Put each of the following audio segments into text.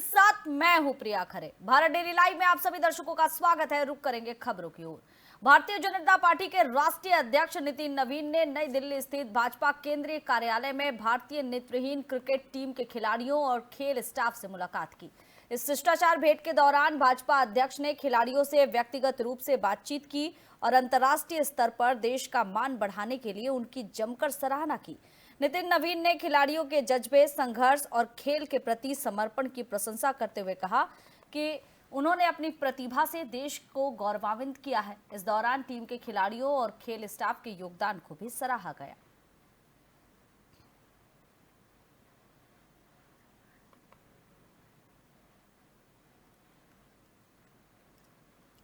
साथ मैं हूं प्रिया खरे। भारत डेली लाइव में आप सभी दर्शकों का स्वागत है। रुक करेंगे खबरों की ओर। भारतीय जनता पार्टी के राष्ट्रीय अध्यक्ष नितिन नवीन ने नई दिल्ली स्थित भाजपा केंद्रीय कार्यालय में भारतीय नेत्रहीन क्रिकेट टीम के खिलाड़ियों और खेल स्टाफ से मुलाकात की। इस शिष्टाचार भेंट के दौरान भाजपा अध्यक्ष ने खिलाड़ियों से व्यक्तिगत रूप से बातचीत की और अंतर्राष्ट्रीय स्तर पर देश का मान बढ़ाने के लिए उनकी जमकर सराहना की। नितिन नवीन ने खिलाड़ियों के जज्बे, संघर्ष और खेल के प्रति समर्पण की प्रशंसा करते हुए कहा कि उन्होंने अपनी प्रतिभा से देश को गौरवान्वित किया है। इस दौरान टीम के खिलाड़ियों और खेल स्टाफ के योगदान को भी सराहा गया।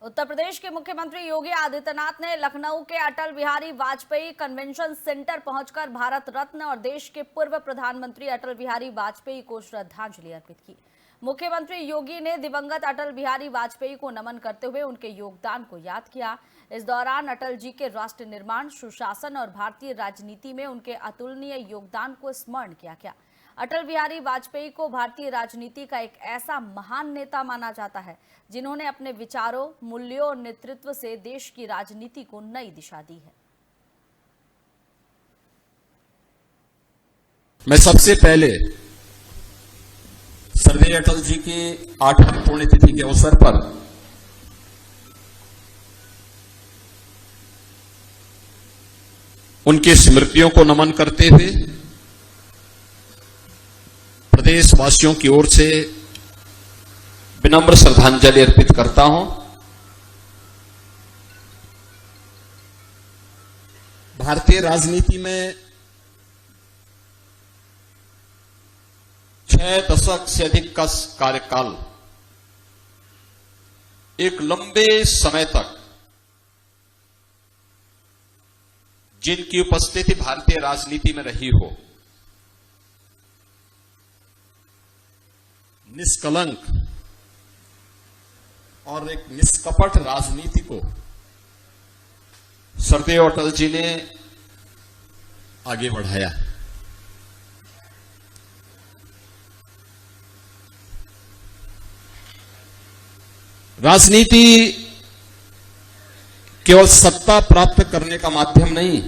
उत्तर प्रदेश के मुख्यमंत्री योगी आदित्यनाथ ने लखनऊ के अटल बिहारी वाजपेयी कन्वेंशन सेंटर पहुंचकर भारत रत्न और देश के पूर्व प्रधानमंत्री अटल बिहारी वाजपेयी को श्रद्धांजलि अर्पित की। मुख्यमंत्री योगी ने दिवंगत अटल बिहारी वाजपेयी को नमन करते हुए उनके योगदान को याद किया। इस दौरान अटल जी के राष्ट्र निर्माण, सुशासन और भारतीय राजनीति में उनके अतुलनीय योगदान को स्मरण किया गया। अटल बिहारी वाजपेयी को भारतीय राजनीति का एक ऐसा महान नेता माना जाता है जिन्होंने अपने विचारों, मूल्यों और नेतृत्व से देश की राजनीति को नई दिशा दी है। मैं सबसे पहले स्वर्गीय अटल जी की 8वीं पुण्यतिथि के अवसर पर उनकी स्मृतियों को नमन करते हुए प्रदेशवासियों की ओर से विनम्र श्रद्धांजलि अर्पित करता हूं। भारतीय राजनीति में 6 दशक से अधिक का कार्यकाल एक लंबे समय तक जिनकी उपस्थिति भारतीय राजनीति में रही हो, निष्कलंक और एक निष्कपट राजनीति को स्वर्गीय अटल जी ने आगे बढ़ाया। राजनीति केवल सत्ता प्राप्त करने का माध्यम नहीं,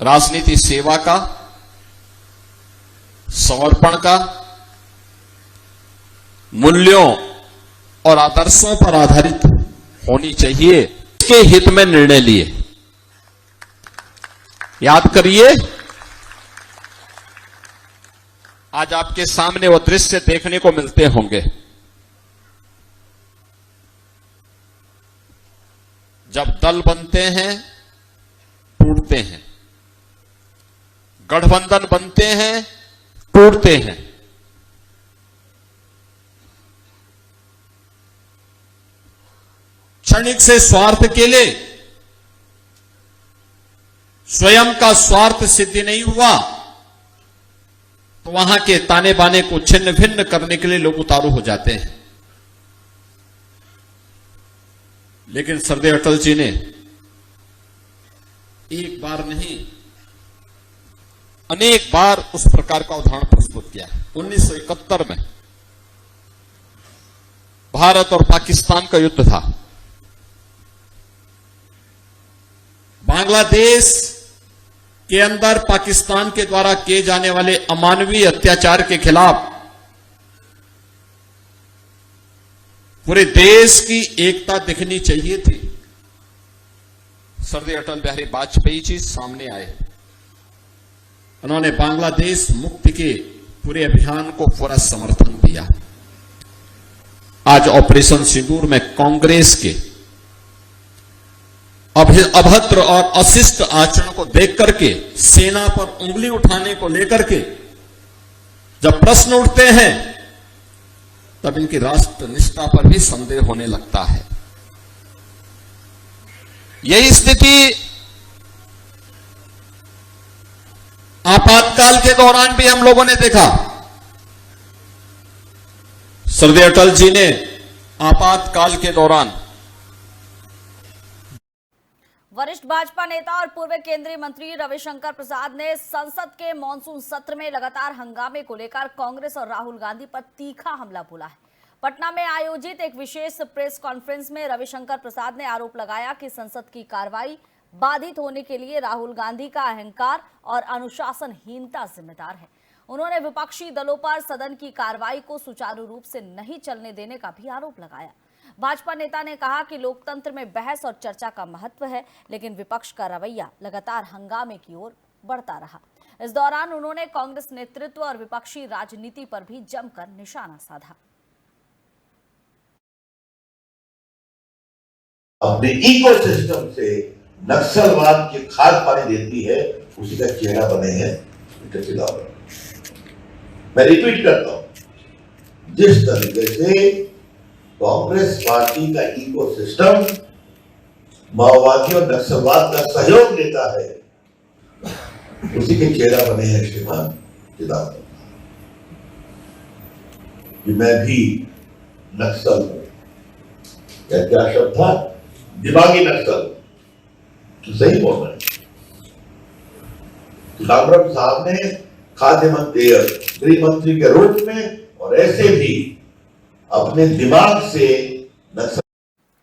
राजनीति सेवा का, समर्पण का, मूल्यों और आदर्शों पर आधारित होनी चाहिए। इसके हित में निर्णय लिए। याद करिए, आज आपके सामने वो दृश्य देखने को मिलते होंगे जब दल बनते हैं, टूटते हैं, गठबंधन बनते हैं, टूटते हैं। क्षणिक से स्वार्थ के लिए स्वयं का स्वार्थ सिद्धि नहीं हुआ तो वहां के ताने बाने को छिन्न भिन्न करने के लिए लोग उतारू हो जाते हैं। लेकिन स्वर्गीय अटल जी ने एक बार नहीं, अनेक बार उस प्रकार का उदाहरण प्रस्तुत किया। 1971 में भारत और पाकिस्तान का युद्ध था। बांग्लादेश के अंदर पाकिस्तान के द्वारा किए जाने वाले अमानवीय अत्याचार के खिलाफ पूरे देश की एकता दिखनी चाहिए थी। स्वर्गीय अटल बिहारी वाजपेयी जी सामने आए। उन्होंने बांग्लादेश मुक्ति के पूरे अभियान को पूरा समर्थन दिया। आज ऑपरेशन सिंदूर में कांग्रेस के अभद्र और अशिष्ट आचरण को देख करके, सेना पर उंगली उठाने को लेकर के जब प्रश्न उठते हैं तब इनकी राष्ट्र निष्ठा पर भी संदेह होने लगता है। यही स्थिति आपातकाल के दौरान भी हम लोगों ने देखा। स्वर्गीय अटल जी ने आपातकाल के दौरान वरिष्ठ भाजपा नेता और पूर्व केंद्रीय मंत्री रविशंकर प्रसाद ने संसद के मॉनसून सत्र में लगातार हंगामे को लेकर कांग्रेस और राहुल गांधी पर तीखा हमला बोला है। पटना में आयोजित एक विशेष प्रेस कॉन्फ्रेंस में रविशंकर प्रसाद ने आरोप लगाया कि संसद की कार्रवाई बाधित होने के लिए राहुल गांधी का अहंकार और अनुशासनहीनता जिम्मेदार है। उन्होंने विपक्षी दलों पर सदन की कार्रवाई को सुचारू रूप से नहीं चलने देने का भी आरोप लगाया। भाजपा नेता ने कहा कि लोकतंत्र में बहस और चर्चा का महत्व है, लेकिन विपक्ष का रवैया लगातार हंगामे की ओर बढ़ता रहा। इस दौरान उन्होंने कांग्रेस नेतृत्व और विपक्षी राजनीति पर भी जमकर निशाना साधा। अपने इकोसिस्टम से नक्सलवाद की खाद पानी देती है, उसी का चेहरा बने हैं मिस्टर चिदंबरम। मैं रिपीट करता हूं, जिस तरीके से कांग्रेस पार्टी का इकोसिस्टम माओवादी और नक्सलवाद का सहयोग देता है, उसी के चेहरा बने हैं श्रीमान चिदंबरम। कि मैं भी नक्सल हूं, क्या शब्द था? दिमागी नक्सल। तो सही बोल रहे हैं। चिदंबरम साहब ने खाद्य मंत्री और गृह मंत्री के रूप में और ऐसे भी अपने दिमाग से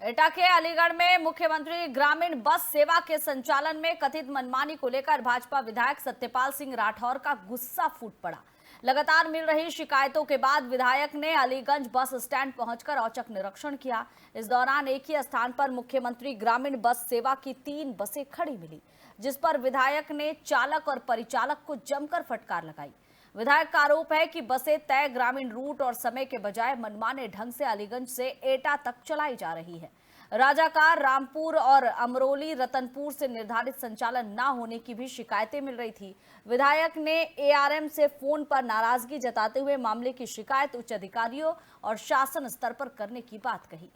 एटा के अलीगढ़ में मुख्यमंत्री ग्रामीण बस सेवा के संचालन में कथित मनमानी को लेकर भाजपा विधायक सत्यपाल सिंह राठौर का गुस्सा फूट पड़ा। लगातार मिल रही शिकायतों के बाद विधायक ने अलीगंज बस स्टैंड पहुंचकर औचक निरीक्षण किया। इस दौरान एक ही स्थान पर मुख्यमंत्री ग्रामीण बस सेवा की 3 बसें खड़ी मिली, जिस पर विधायक ने चालक और परिचालक को जमकर फटकार लगाई। विधायक का आरोप है कि बसें तय ग्रामीण रूट और समय के बजाय मनमाने ढंग से अलीगंज से एटा तक चलाई जा रही है। राजाकार, रामपुर और अमरोली, रतनपुर से निर्धारित संचालन न होने की भी शिकायतें मिल रही थी। विधायक ने एआरएम से फोन पर नाराजगी जताते हुए मामले की शिकायत उच्च अधिकारियों और शासन स्तर पर करने की बात कही।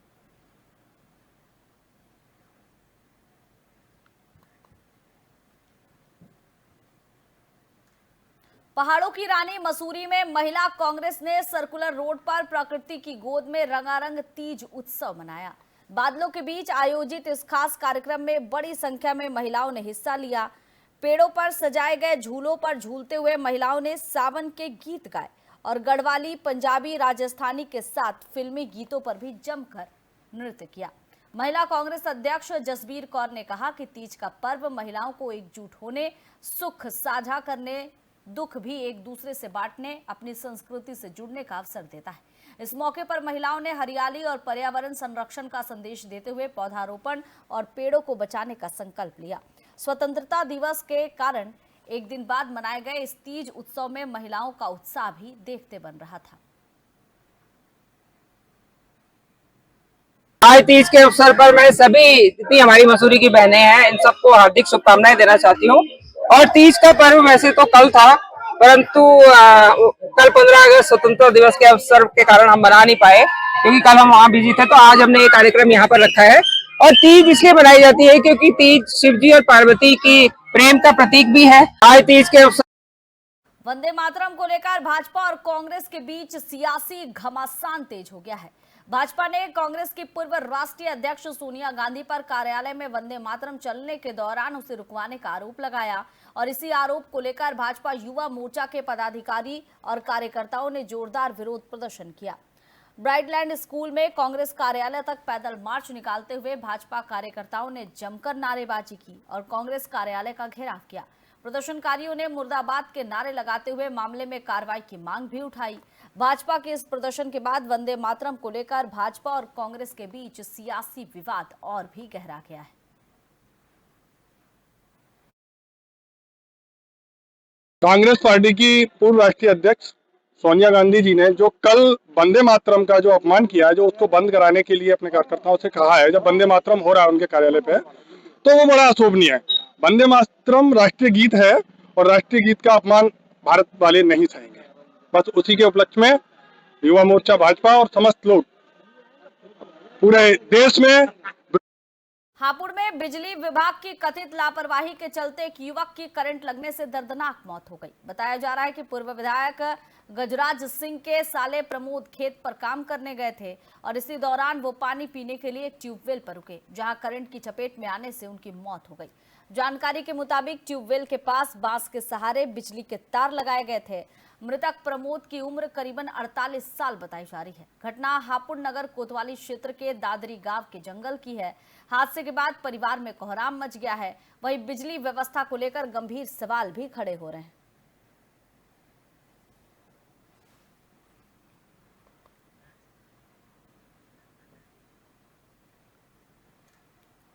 पहाड़ों की रानी मसूरी में महिला कांग्रेस ने सर्कुलर रोड पर प्रकृति की गोद में रंगारंग तीज उत्सव मनाया। बादलों के बीच आयोजित इस खास कार्यक्रम में बड़ी संख्या में महिलाओं ने हिस्सा लिया। पेड़ों पर सजाए गए झूलों पर झूलते हुए महिलाओं ने सावन के गीत गाए और गढ़वाली, पंजाबी, राजस्थानी के साथ फिल्मी गीतों पर भी जमकर नृत्य किया। महिला कांग्रेस अध्यक्ष जसबीर कौर ने कहा कि तीज का पर्व महिलाओं को एकजुट होने, सुख साझा करने, दुख भी एक दूसरे से बांटने, अपनी संस्कृति से जुड़ने का अवसर देता है। इस मौके पर महिलाओं ने हरियाली और पर्यावरण संरक्षण का संदेश देते हुए पौधारोपण और पेड़ों को बचाने का संकल्प लिया। स्वतंत्रता दिवस के कारण एक दिन बाद मनाए गए इस तीज उत्सव में महिलाओं का उत्साह भी देखते बन रहा था। आज तीज के अवसर पर मैं सभी जितनी हमारी मसूरी की बहनें हैं, इन सबको हार्दिक शुभकामनाएं देना चाहती हूँ। और तीज का पर्व वैसे तो कल था, परंतु कल 15 अगस्त स्वतंत्रता दिवस के अवसर के कारण हम मना नहीं पाए, क्योंकि कल हम वहाँ बिजी थे। तो आज हमने ये कार्यक्रम यहाँ पर रखा है। और तीज इसलिए मनाई जाती है क्योंकि तीज शिव जी और पार्वती की प्रेम का प्रतीक भी है। आज तीज के अवसर वंदे मातरम को लेकर भाजपा और कांग्रेस के बीच सियासी घमासान तेज हो गया है। भाजपा ने कांग्रेस की पूर्व राष्ट्रीय अध्यक्ष सोनिया गांधी पर कार्यालय में वंदे मातरम चलने के दौरान उसे रुकवाने का आरोप लगाया और इसी आरोप को लेकर भाजपा युवा मोर्चा के पदाधिकारी और कार्यकर्ताओं ने जोरदार विरोध प्रदर्शन किया। ब्राइटलैंड स्कूल में कांग्रेस कार्यालय तक पैदल मार्च निकालते हुए भाजपा कार्यकर्ताओं ने जमकर नारेबाजी की और कांग्रेस कार्यालय का घेराव किया। प्रदर्शनकारियों ने मुर्दाबाद के नारे लगाते हुए मामले में कार्रवाई की मांग भी उठाई। भाजपा के इस प्रदर्शन के बाद वंदे मातरम को लेकर भाजपा और कांग्रेस के बीच सियासी विवाद और भी गहरा गया है। कांग्रेस पार्टी की पूर्व राष्ट्रीय अध्यक्ष सोनिया गांधी जी ने जो कल वंदे मातरम का जो अपमान किया है, जो उसको बंद कराने के लिए अपने कार्यकर्ताओं से कहा है, जब वंदे मातरम हो रहा है उनके कार्यालय पे, तो वो बड़ा अशोभनीय है। वंदे मातरम राष्ट्रीय गीत है और राष्ट्रीय गीत का अपमान भारत वाले नहीं सहेंगे। बस उसी के उपलक्ष्य में युवा मोर्चा भाजपा और समस्त लोग पूरे देश में हापुड़ में बिजली विभाग की कथित लापरवाही के चलते एक युवक की करंट लगने से दर्दनाक मौत हो गई। बताया जा रहा है कि पूर्व विधायक गजराज सिंह के साले प्रमोद खेत पर काम करने गए थे और इसी दौरान वो पानी पीने के लिए एक ट्यूबवेल पर रुके, जहां करंट की चपेट में आने से उनकी मौत हो गई। जानकारी के मुताबिक ट्यूबवेल के पास बांस के सहारे बिजली के तार लगाए गए थे। मृतक प्रमोद की उम्र करीबन 48 साल बताई जा रही है। घटना हापुड़ नगर कोतवाली क्षेत्र के दादरी गांव के जंगल की है। हादसे के बाद परिवार में कोहराम मच गया है। वहीं बिजली व्यवस्था को लेकर गंभीर सवाल भी खड़े हो रहे हैं।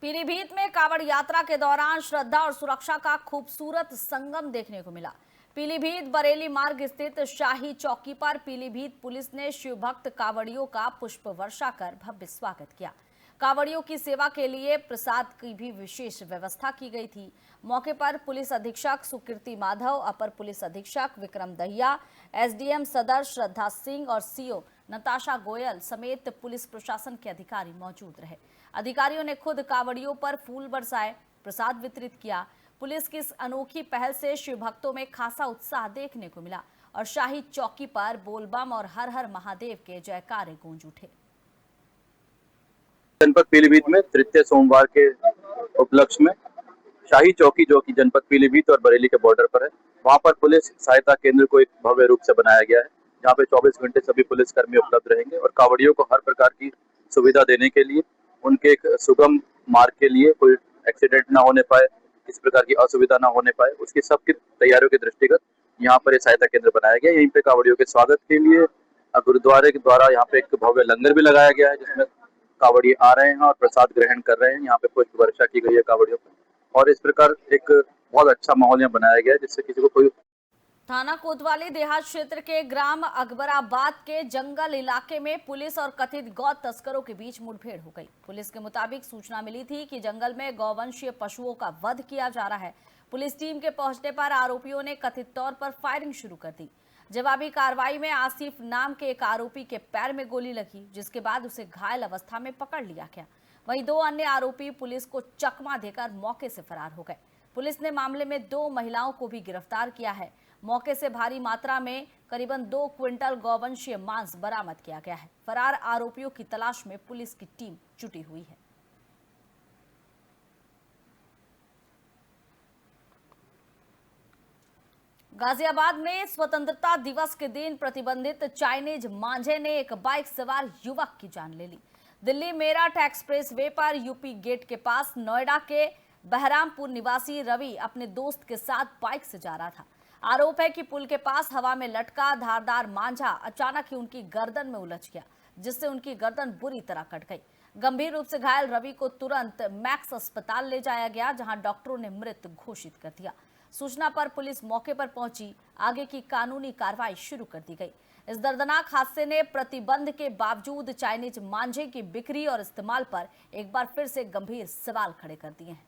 पीलीभीत में कांवड़ यात्रा के दौरान श्रद्धा और सुरक्षा का खूबसूरत संगम देखने को मिला। पीलीभीत बरेली मार्ग स्थित शाही चौकी पर पीलीभीत पुलिस ने शिव भक्त कांवड़ियों का पुष्प वर्षा कर भव्य स्वागत किया। कांवड़ियों की सेवा के लिए प्रसाद की भी विशेष व्यवस्था की गई थी। मौके पर पुलिस अधीक्षक सुकीर्ति माधव, अपर पुलिस अधीक्षक विक्रम दहिया, एसडीएम सदर श्रद्धा सिंह और सीओ नताशा गोयल समेत पुलिस प्रशासन के अधिकारी मौजूद रहे। अधिकारियों ने खुद कांवड़ियों पर फूल बरसाए, प्रसाद वितरित किया। पुलिस की इस अनोखी पहल से शिव भक्तों में खासा उत्साह देखने को मिला और शाही चौकी पर बोलबम और हर हर महादेव के जयकारे गूंज उठे। जनपद पीलीभीत में तृतीय सोमवार के उपलक्ष्य में शाही चौकी, जो कि जनपद पीलीभीत और बरेली के बॉर्डर पर है, वहां पर पुलिस सहायता केंद्र को एक भव्य रूप से बनाया गया है, जहां पे 24 घंटे सभी पुलिसकर्मी उपलब्ध रहेंगे और कांवड़ियों को हर प्रकार की सुविधा देने के लिए, उनके एक सुगम मार्ग के लिए कोई एक्सीडेंट ना होने पाए, किसी प्रकार की असुविधा ना होने पाए, उसकी सबकी तैयारियों के दृष्टिगत यहाँ पर एक सहायता केंद्र बनाया गया। यहीं पे कांवड़ियों के स्वागत के लिए गुरुद्वारे के द्वारा यहाँ पे एक भव्य लंगर भी लगाया गया है, जिसमें कांवड़ी आ रहे हैं और प्रसाद ग्रहण कर रहे हैं। यहाँ पे पुष्प वर्षा की गई है कांवड़ियों पर और इस प्रकार एक बहुत अच्छा माहौल यहाँ बनाया गया है, जिससे किसी को कोई। थाना कोतवाली देहात क्षेत्र के ग्राम अकबराबाद के जंगल इलाके में पुलिस और कथित गौ तस्करों के बीच मुठभेड़ हो गई। पुलिस के मुताबिक सूचना मिली थी कि जंगल में गौवंशीय पशुओं का वध किया जा रहा है। पुलिस टीम के पहुंचने पर आरोपियों ने कथित तौर पर फायरिंग शुरू कर दी। जवाबी कार्रवाई में आसिफ नाम के एक आरोपी के पैर में गोली लगी, जिसके बाद उसे घायल अवस्था में पकड़ लिया गया। वहीं 2 अन्य आरोपी पुलिस को चकमा देकर मौके से फरार हो गए। पुलिस ने मामले में 2 महिलाओं को भी गिरफ्तार किया है। मौके से भारी मात्रा में करीबन 2 क्विंटल गौवंशीय मांस बरामद किया गया है। फरार आरोपियों की तलाश में पुलिस की टीम जुटी हुई है। गाजियाबाद में स्वतंत्रता दिवस के दिन प्रतिबंधित चाइनीज मांझे ने एक बाइक सवार युवक की जान ले ली। दिल्ली मेरठ एक्सप्रेस वे पर यूपी गेट के पास नोएडा के बहरामपुर निवासी रवि अपने दोस्त के साथ बाइक से जा रहा था। आरोप है कि पुल के पास हवा में लटका धारदार मांझा अचानक ही उनकी गर्दन में उलझ गया, जिससे उनकी गर्दन बुरी तरह कट गई। गंभीर रूप से घायल रवि को तुरंत मैक्स अस्पताल ले जाया गया, जहां डॉक्टरों ने मृत घोषित कर दिया। सूचना पर पुलिस मौके पर पहुंची, आगे की कानूनी कार्रवाई शुरू कर दी गई। इस दर्दनाक हादसे ने प्रतिबंध के बावजूद चाइनीज मांझे की बिक्री और इस्तेमाल पर एक बार फिर से गंभीर सवाल खड़े कर दिए हैं।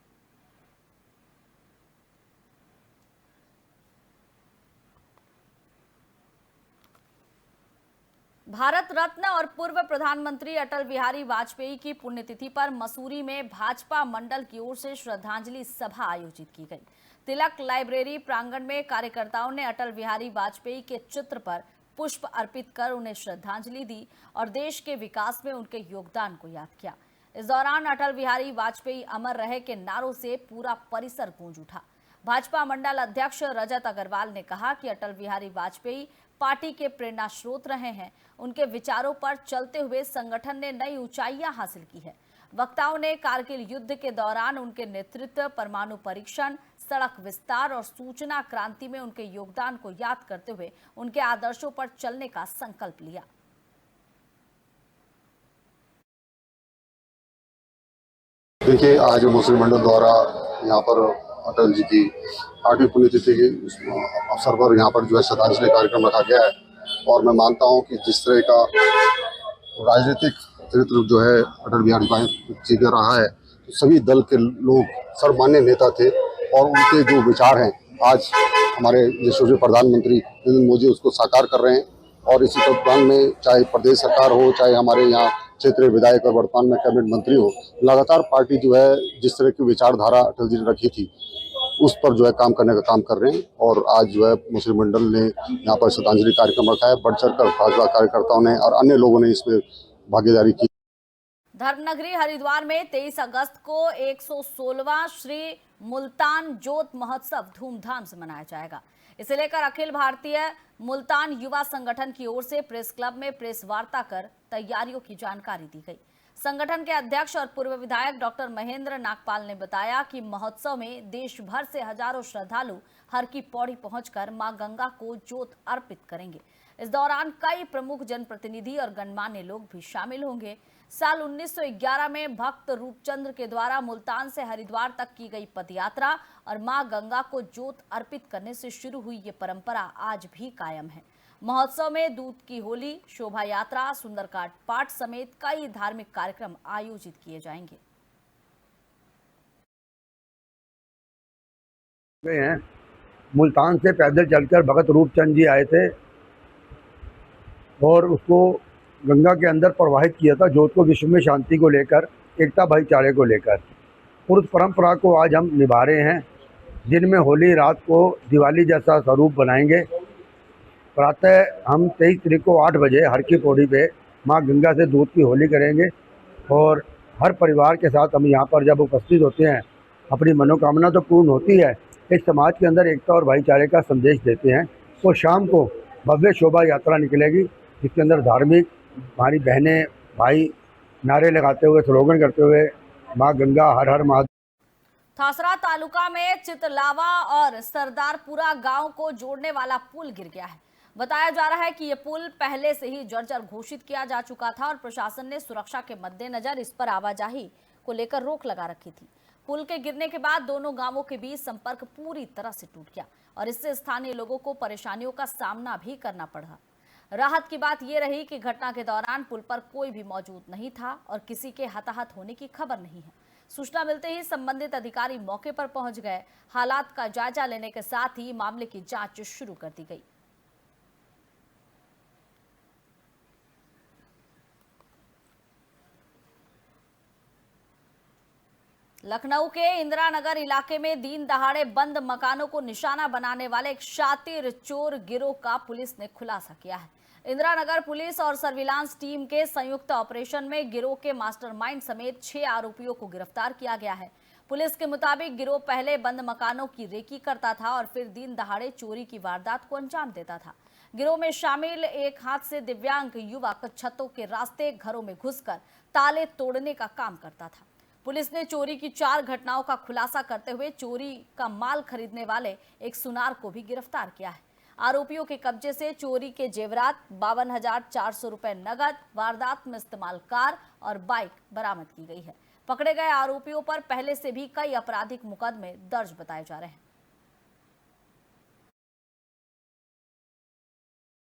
भारत रत्न और पूर्व प्रधानमंत्री अटल बिहारी वाजपेयी की पुण्यतिथि पर मसूरी में भाजपा मंडल की ओर से श्रद्धांजलि सभा आयोजित की गई। तिलक लाइब्रेरी प्रांगण में कार्यकर्ताओं ने अटल बिहारी वाजपेयी के चित्र पर पुष्प अर्पित कर उन्हें श्रद्धांजलि दी और देश के विकास में उनके योगदान को याद किया। इस दौरान अटल बिहारी वाजपेयी अमर रहे के नारों से पूरा परिसर गूंज उठा। भाजपा मंडल अध्यक्ष रजत अग्रवाल ने कहा कि अटल बिहारी वाजपेयी पार्टी के प्रेरणा स्रोत रहे हैं। उनके विचारों पर चलते हुए संगठन ने नई ऊंचाइयां हासिल की है। वक्ताओं ने कारगिल युद्ध के दौरान उनके नेतृत्व, परमाणु परीक्षण, सड़क विस्तार और सूचना क्रांति में उनके योगदान को याद करते हुए उनके आदर्शों पर चलने का संकल्प लिया। देखिए, आज मुस्लिम मंडल द्वारा यहाँ पर अटल जी की 8वीं पुण्यतिथि के अवसर पर यहाँ पर जो है श्रद्धांजलि कार्यक्रम रखा गया है और मैं मानता हूँ कि जिस तरह का राजनीतिक चरित्र जो है अटल बिहारी वाजपेयी जी का रहा है, तो सभी दल के लोग सर्वमान्य नेता थे और उनके जो विचार हैं आज हमारे यशस्वी प्रधानमंत्री नरेंद्र मोदी उसको साकार कर रहे हैं। और इसी दौरान में चाहे प्रदेश सरकार हो, चाहे हमारे यहाँ क्षेत्रीय विधायक और वर्तमान में कैबिनेट मंत्री हो, लगातार पार्टी जो है जिस तरह की विचारधारा अटल जी ने रखी थी उस पर जो है काम करने का काम कर रहे हैं। और आज जो है मुस्लिम मंडल ने यहाँ पर श्रद्धांजलि कार्यक्रम रखा है। बढ़ चढ़कर भाजपा कार्यकर्ताओं ने और अन्य लोगों ने इसमें भागीदारी की। धर्मनगरी हरिद्वार में 23 अगस्त को 116वां श्री मुल्तान ज्योत महोत्सव धूमधाम से मनाया जाएगा। इसे लेकर अखिल भारतीय मुल्तान युवा संगठन की ओर से प्रेस क्लब में प्रेस वार्ता कर तैयारियों की जानकारी दी गई। संगठन के अध्यक्ष और पूर्व विधायक डॉक्टर महेंद्र नागपाल ने बताया कि महोत्सव में देश भर से हजारों श्रद्धालु हर की पौड़ी पहुंचकर मां गंगा को ज्योत अर्पित करेंगे। इस दौरान कई प्रमुख जनप्रतिनिधि और गणमान्य लोग भी शामिल होंगे। साल 1911 में भक्त रूपचंद्र के द्वारा मुल्तान से हरिद्वार तक की गई पदयात्रा और मां गंगा को ज्योत अर्पित करने से शुरू हुई ये परंपरा आज भी कायम है। महोत्सव में दूध की होली, शोभा यात्रा, सुंदरकांड पाठ समेत कई धार्मिक कार्यक्रम आयोजित किए जाएंगे। मुल्तान से पैदल चलकर भगत रूपचंद जी आए थे और उसको गंगा के अंदर प्रवाहित किया था, ज्योत को विश्व में शांति को लेकर, एकता भाईचारे को लेकर। और उस परंपरा को आज हम निभा रहे हैं। दिन में होली, रात को दिवाली जैसा स्वरूप बनाएंगे। प्रातः हम 23 तारीख को 8 बजे हर की पौड़ी पे माँ गंगा से दूध की होली करेंगे और हर परिवार के साथ हम यहाँ पर जब उपस्थित होते हैं अपनी मनोकामना तो पूर्ण होती है, इस समाज के अंदर एकता और भाईचारे का संदेश देते हैं। तो शाम को भव्य शोभा यात्रा निकलेगी जिसके अंदर धार्मिक हमारी बहनें भाई नारे लगाते हुए, स्लोगन करते हुए माँ गंगा हर हर महादेव। थासरा तालुका में चितलावा और सरदारपुरा गांव को जोड़ने वाला पुल गिर गया है। बताया जा रहा है कि यह पुल पहले से ही जर्जर घोषित किया जा चुका था और प्रशासन ने सुरक्षा के मद्देनजर इस पर आवाजाही को लेकर रोक लगा रखी थी। पुल के गिरने के बाद दोनों गांवों के बीच संपर्क पूरी तरह से टूट गया और इससे स्थानीय लोगों को परेशानियों का सामना भी करना पड़ा। राहत की बात यह रही कि घटना के दौरान पुल पर कोई भी मौजूद नहीं था और किसी के हताहत होने की खबर नहीं है। सूचना मिलते ही संबंधित अधिकारी मौके पर पहुंच गए। हालात का जायजा लेने के साथ ही मामले की जांच शुरू कर दी गई। लखनऊ के इंदिरा नगर इलाके में दिन दहाड़े बंद मकानों को निशाना बनाने वाले एक शातिर चोर गिरोह का पुलिस ने खुलासा किया है। इंदिरा नगर पुलिस और सर्विलांस टीम के संयुक्त ऑपरेशन में गिरोह के मास्टरमाइंड समेत 6 आरोपियों को गिरफ्तार किया गया है। पुलिस के मुताबिक गिरोह पहले बंद मकानों की रेकी करता था और फिर दिन दहाड़े चोरी की वारदात को अंजाम देता था। गिरोह में शामिल एक हाथ से दिव्यांग युवक छतों के रास्ते घरों में घुसकर ताले तोड़ने का काम करता था। पुलिस ने चोरी की 4 घटनाओं का खुलासा करते हुए चोरी का माल खरीदने वाले एक सुनार को भी गिरफ्तार किया है। आरोपियों के कब्जे से चोरी के जेवरात, 52,400 रुपए नगद, वारदात में इस्तेमाल कार और बाइक बरामद की गई है। पकड़े गए आरोपियों पर पहले से भी कई आपराधिक मुकदमे दर्ज बताए जा रहे हैं।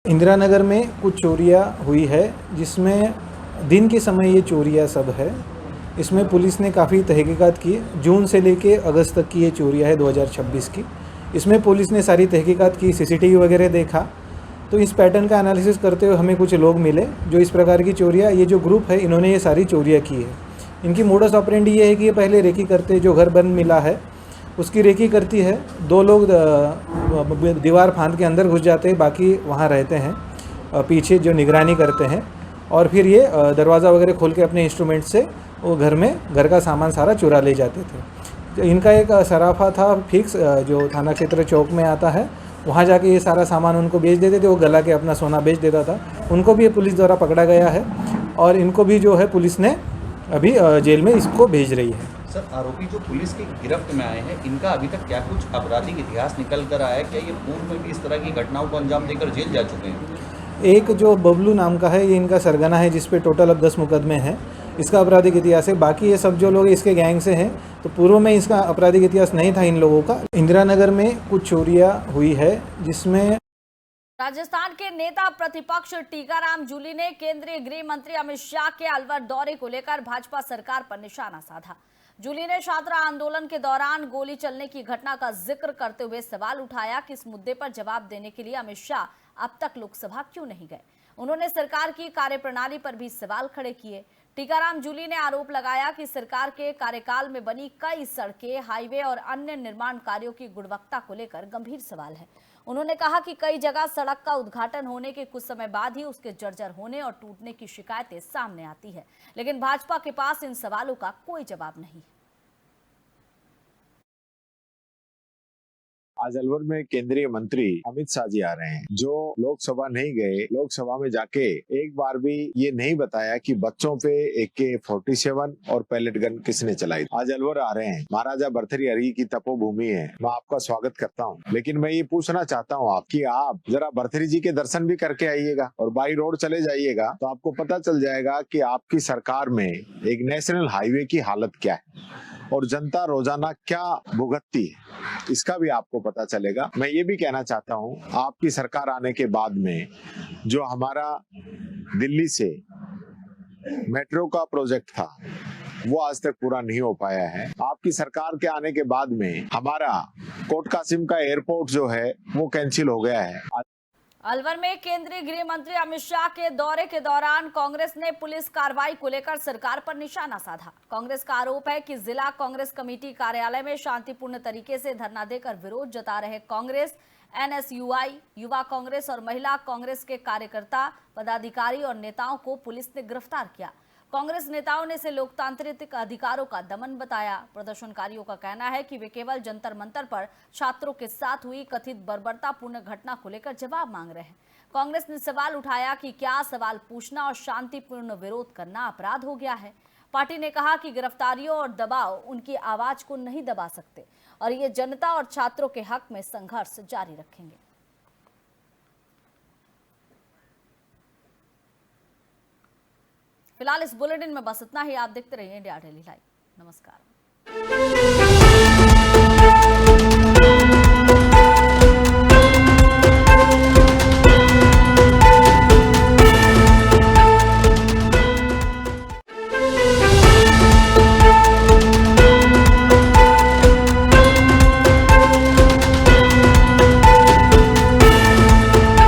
इंदिरा नगर में कुछ चोरियां हुई है जिसमें दिन के समय ये चोरियां सब है। इसमें पुलिस ने काफ़ी तहकीकात की। जून से लेके अगस्त तक की ये चोरियां है 2026 की। इसमें पुलिस ने सारी तहकीकात की, सीसीटीवी वगैरह देखा तो इस पैटर्न का एनालिसिस करते हुए हमें कुछ लोग मिले जो इस प्रकार की चोरियां, ये जो ग्रुप है इन्होंने ये सारी चोरियां की है। इनकी मोडस ऑपरेंडी ये है कि ये पहले रेकी करते, जो घर बंद मिला है उसकी रेकी करती है। 2 लोग दीवार फांद के अंदर घुस जाते हैं, बाकी वहाँ रहते हैं पीछे जो निगरानी करते हैं और फिर ये दरवाज़ा वगैरह खोल के अपने इंस्ट्रूमेंट से वो घर का सामान सारा चुरा ले जाते थे। तो इनका एक सराफा था फिक्स जो थाना क्षेत्र चौक में आता है, वहाँ जाके ये सारा सामान उनको बेच देते थे। वो गला के अपना सोना बेच देता था। उनको भी पुलिस द्वारा पकड़ा गया है और इनको भी जो है पुलिस ने अभी जेल में इसको भेज रही है। सर, आरोपी जो पुलिस की गिरफ्त में आए हैं, इनका अभी तक क्या कुछ आपराधिक इतिहास निकल कर आया है? क्या ये पूर्व में भी इस तरह की घटनाओं को अंजाम देकर जेल जा चुके हैं? एक जो बबलू नाम का है, ये इनका सरगना है जिसपे टोटल अब 10 मुकदमे हैं। इसका आपराधिक इतिहास है। बाकी ये सब जो लोग इसके गैंग से हैं, तो पूर्व में इसका आपराधिक इतिहास नहीं था इन लोगों का। इंदिरा नगर में कुछ चोरियां हुई है जिसमें राजस्थान के नेता प्रतिपक्ष टीकाराम जूली ने केंद्रीय गृह मंत्री अमित शाह के अलवर दौरे को लेकर भाजपा सरकार पर निशाना साधा। जूली ने छात्र आंदोलन के दौरान गोली चलने की घटना का जिक्र करते हुए सवाल उठाया कि इस मुद्दे पर जवाब देने के लिए अमित शाह अब तक लोकसभा क्यों नहीं गए। उन्होंने सरकार की कार्यप्रणाली पर भी सवाल खड़े किए। टीकाराम जूली ने आरोप लगाया कि सरकार के कार्यकाल में बनी कई सड़कें, हाईवे और अन्य निर्माण कार्यों की गुणवत्ता को लेकर गंभीर सवाल है। उन्होंने कहा कि कई जगह सड़क का उद्घाटन होने के कुछ समय बाद ही उसके जर्जर होने और टूटने की शिकायतें सामने आती है, लेकिन भाजपा के पास इन सवालों का कोई जवाब नहीं है। आज अलवर में केंद्रीय मंत्री अमित शाह जी आ रहे हैं, जो लोकसभा नहीं गए। लोकसभा में जाके एक बार भी ये नहीं बताया कि बच्चों पे AK-47 और पैलेट गन किसने चलाई। आज अलवर आ रहे हैं, महाराजा भर्तृहरि की तपोभूमि है, मैं आपका स्वागत करता हूँ। लेकिन मैं ये पूछना चाहता हूँ आप जरा भर्तृहरि जी के दर्शन भी करके आइएगा और बाई रोड चले जाइएगा, तो आपको पता चल जाएगा कि आपकी सरकार में एक नेशनल हाईवे की हालत क्या है और जनता रोजाना क्या भुगतती है, इसका भी आपको पता चलेगा। मैं ये भी कहना चाहता हूँ, आपकी सरकार आने के बाद में जो हमारा दिल्ली से मेट्रो का प्रोजेक्ट था वो आज तक पूरा नहीं हो पाया है। आपकी सरकार के आने के बाद में हमारा कोट कासिम का एयरपोर्ट जो है वो कैंसिल हो गया है। अलवर में केंद्रीय गृह मंत्री अमित शाह के दौरे के दौरान कांग्रेस ने पुलिस कार्रवाई को लेकर सरकार पर निशाना साधा। कांग्रेस का आरोप है कि जिला कांग्रेस कमेटी कार्यालय में शांतिपूर्ण तरीके से धरना देकर विरोध जता रहे कांग्रेस, NSUI, युवा कांग्रेस और महिला कांग्रेस के कार्यकर्ता, पदाधिकारी और नेताओं को पुलिस ने गिरफ्तार किया। कांग्रेस नेताओं ने इसे लोकतांत्रिक अधिकारों का दमन बताया। प्रदर्शनकारियों का कहना है कि वे केवल जंतर मंतर पर छात्रों के साथ हुई कथित बर्बरतापूर्ण घटना को लेकर जवाब मांग रहे हैं। कांग्रेस ने सवाल उठाया कि क्या सवाल पूछना और शांतिपूर्ण विरोध करना अपराध हो गया है। पार्टी ने कहा कि गिरफ्तारियों और दबाव उनकी आवाज को नहीं दबा सकते और ये जनता और छात्रों के हक में संघर्ष जारी रखेंगे। फिलहाल इस बुलेटिन में बस इतना ही। आप देखते रहिए इंडिया डेली लाइव। नमस्कार।